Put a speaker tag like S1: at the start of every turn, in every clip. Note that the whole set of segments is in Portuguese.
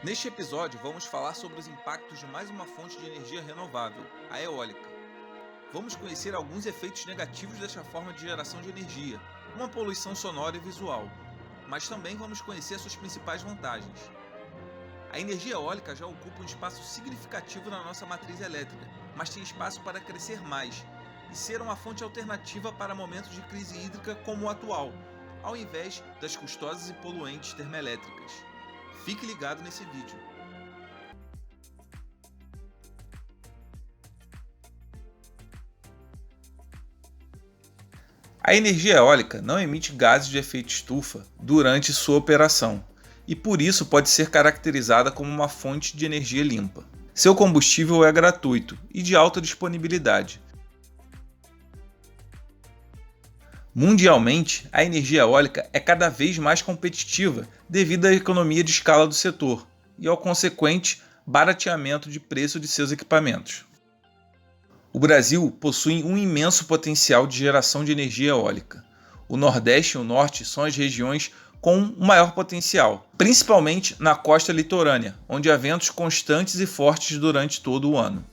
S1: Neste episódio, vamos falar sobre os impactos de mais uma fonte de energia renovável, a eólica. Vamos conhecer alguns efeitos negativos desta forma de geração de energia, como a poluição sonora e visual, mas também vamos conhecer suas principais vantagens. A energia eólica já ocupa um espaço significativo na nossa matriz elétrica, mas tem espaço para crescer mais e ser uma fonte alternativa para momentos de crise hídrica como o atual, ao invés das custosas e poluentes termoelétricas. Fique ligado nesse vídeo. A energia eólica não emite gases de efeito estufa durante sua operação e por isso pode ser caracterizada como uma fonte de energia limpa. Seu combustível é gratuito e de alta disponibilidade. Mundialmente, a energia eólica é cada vez mais competitiva devido à economia de escala do setor e ao consequente barateamento de preço de seus equipamentos. O Brasil possui um imenso potencial de geração de energia eólica. O Nordeste e o Norte são as regiões com um maior potencial, principalmente na costa litorânea, onde há ventos constantes e fortes durante todo o ano.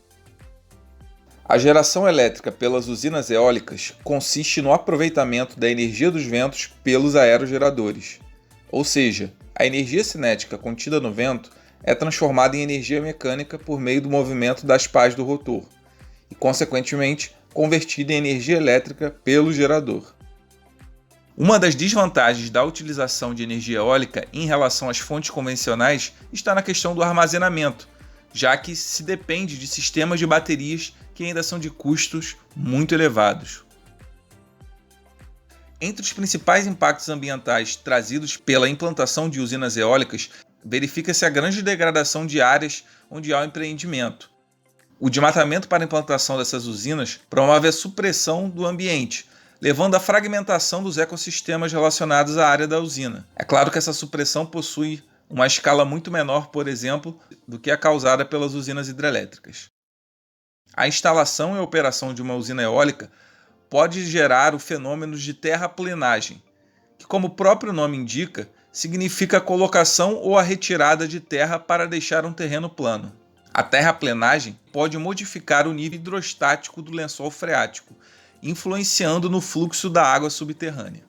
S1: A geração elétrica pelas usinas eólicas consiste no aproveitamento da energia dos ventos pelos aerogeradores, ou seja, a energia cinética contida no vento é transformada em energia mecânica por meio do movimento das pás do rotor e, consequentemente, convertida em energia elétrica pelo gerador. Uma das desvantagens da utilização de energia eólica em relação às fontes convencionais está na questão do armazenamento, já que se depende de sistemas de baterias que ainda são de custos muito elevados. Entre os principais impactos ambientais trazidos pela implantação de usinas eólicas, verifica-se a grande degradação de áreas onde há o empreendimento. O desmatamento para a implantação dessas usinas promove a supressão do ambiente, levando à fragmentação dos ecossistemas relacionados à área da usina. É claro que essa supressão possui uma escala muito menor, por exemplo, do que a causada pelas usinas hidrelétricas. A instalação e operação de uma usina eólica pode gerar o fenômeno de terraplenagem, que, como o próprio nome indica, significa a colocação ou a retirada de terra para deixar um terreno plano. A terraplenagem pode modificar o nível hidrostático do lençol freático, influenciando no fluxo da água subterrânea.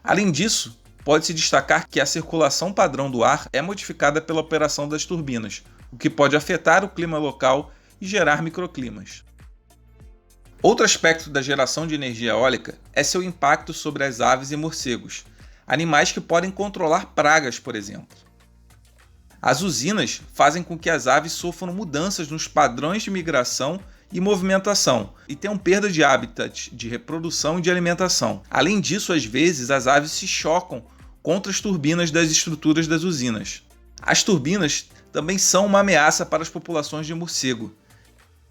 S1: Além disso, pode-se destacar que a circulação padrão do ar é modificada pela operação das turbinas, o que pode afetar o clima local e gerar microclimas. Outro aspecto da geração de energia eólica é seu impacto sobre as aves e morcegos, animais que podem controlar pragas, por exemplo. As usinas fazem com que as aves sofram mudanças nos padrões de migração e movimentação e tenham perda de habitat, de reprodução e de alimentação. Além disso, às vezes, as aves se chocam contra as turbinas das estruturas das usinas. As turbinas também são uma ameaça para as populações de morcego.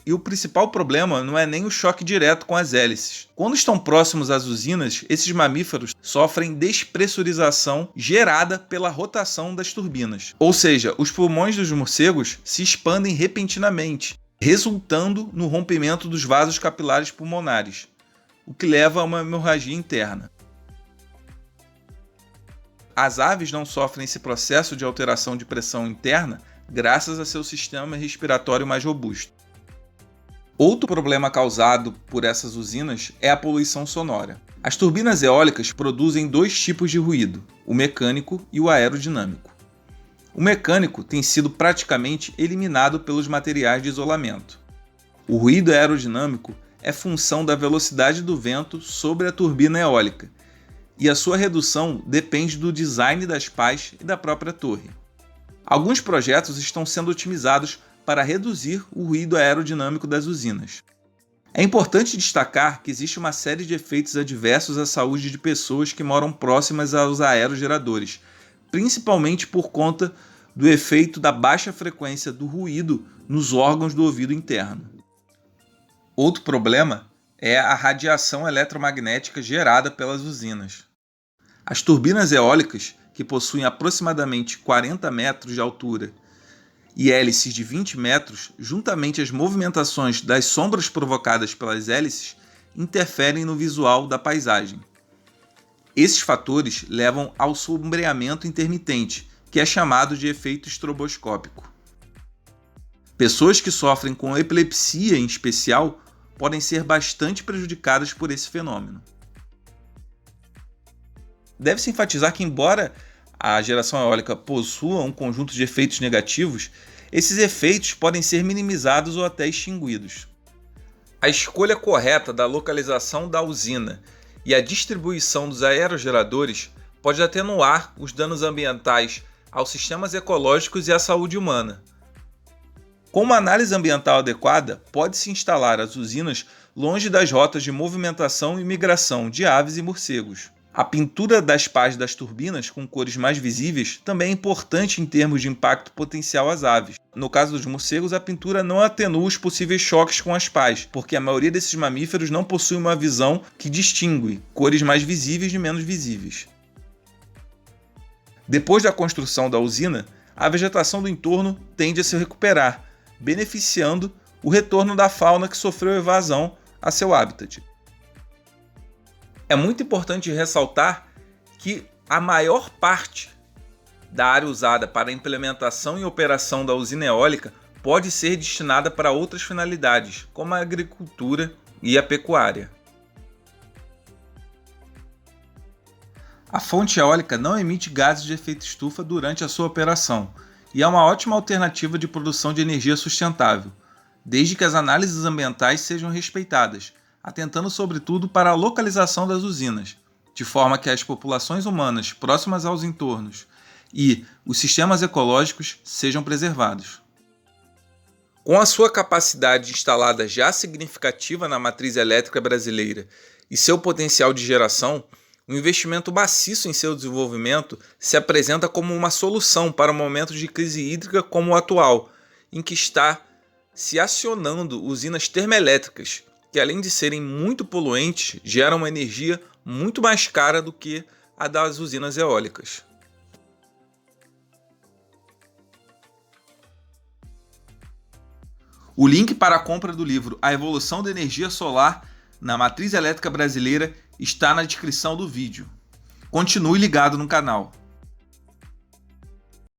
S1: E o principal problema não é nem o choque direto com as hélices. Quando estão próximos às usinas, esses mamíferos sofrem despressurização gerada pela rotação das turbinas. Ou seja, os pulmões dos morcegos se expandem repentinamente, resultando no rompimento dos vasos capilares pulmonares, o que leva a uma hemorragia interna. As aves não sofrem esse processo de alteração de pressão interna graças a seu sistema respiratório mais robusto. Outro problema causado por essas usinas é a poluição sonora. As turbinas eólicas produzem dois tipos de ruído, o mecânico e o aerodinâmico. O mecânico tem sido praticamente eliminado pelos materiais de isolamento. O ruído aerodinâmico é função da velocidade do vento sobre a turbina eólica, e a sua redução depende do design das pás e da própria torre. Alguns projetos estão sendo otimizados para reduzir o ruído aerodinâmico das usinas. É importante destacar que existe uma série de efeitos adversos à saúde de pessoas que moram próximas aos aerogeradores, principalmente por conta do efeito da baixa frequência do ruído nos órgãos do ouvido interno. Outro problema é a radiação eletromagnética gerada pelas usinas. As turbinas eólicas, que possuem aproximadamente 40 metros de altura e hélices de 20 metros, juntamente às movimentações das sombras provocadas pelas hélices, interferem no visual da paisagem. Esses fatores levam ao sombreamento intermitente, que é chamado de efeito estroboscópico. Pessoas que sofrem com epilepsia, em especial, podem ser bastante prejudicadas por esse fenômeno. Deve-se enfatizar que, embora a geração eólica possua um conjunto de efeitos negativos, esses efeitos podem ser minimizados ou até extinguidos. A escolha correta da localização da usina e a distribuição dos aerogeradores pode atenuar os danos ambientais aos sistemas ecológicos e à saúde humana. Com uma análise ambiental adequada, pode-se instalar as usinas longe das rotas de movimentação e migração de aves e morcegos. A pintura das pás das turbinas com cores mais visíveis também é importante em termos de impacto potencial às aves. No caso dos morcegos, a pintura não atenua os possíveis choques com as pás, porque a maioria desses mamíferos não possui uma visão que distingue cores mais visíveis de menos visíveis. Depois da construção da usina, a vegetação do entorno tende a se recuperar, beneficiando o retorno da fauna que sofreu evasão a seu habitat. É muito importante ressaltar que a maior parte da área usada para a implementação e operação da usina eólica pode ser destinada para outras finalidades, como a agricultura e a pecuária. A fonte eólica não emite gases de efeito estufa durante a sua operação e é uma ótima alternativa de produção de energia sustentável, desde que as análises ambientais sejam respeitadas, atentando sobretudo para a localização das usinas, de forma que as populações humanas próximas aos entornos e os sistemas ecológicos sejam preservados. Com a sua capacidade instalada já significativa na matriz elétrica brasileira e seu potencial de geração, o investimento maciço em seu desenvolvimento se apresenta como uma solução para momentos de crise hídrica como o atual, em que está se acionando usinas termoelétricas, que além de serem muito poluentes, geram uma energia muito mais cara do que a das usinas eólicas. O link para a compra do livro A Evolução da Energia Solar na Matriz Elétrica Brasileira está na descrição do vídeo. Continue ligado no canal.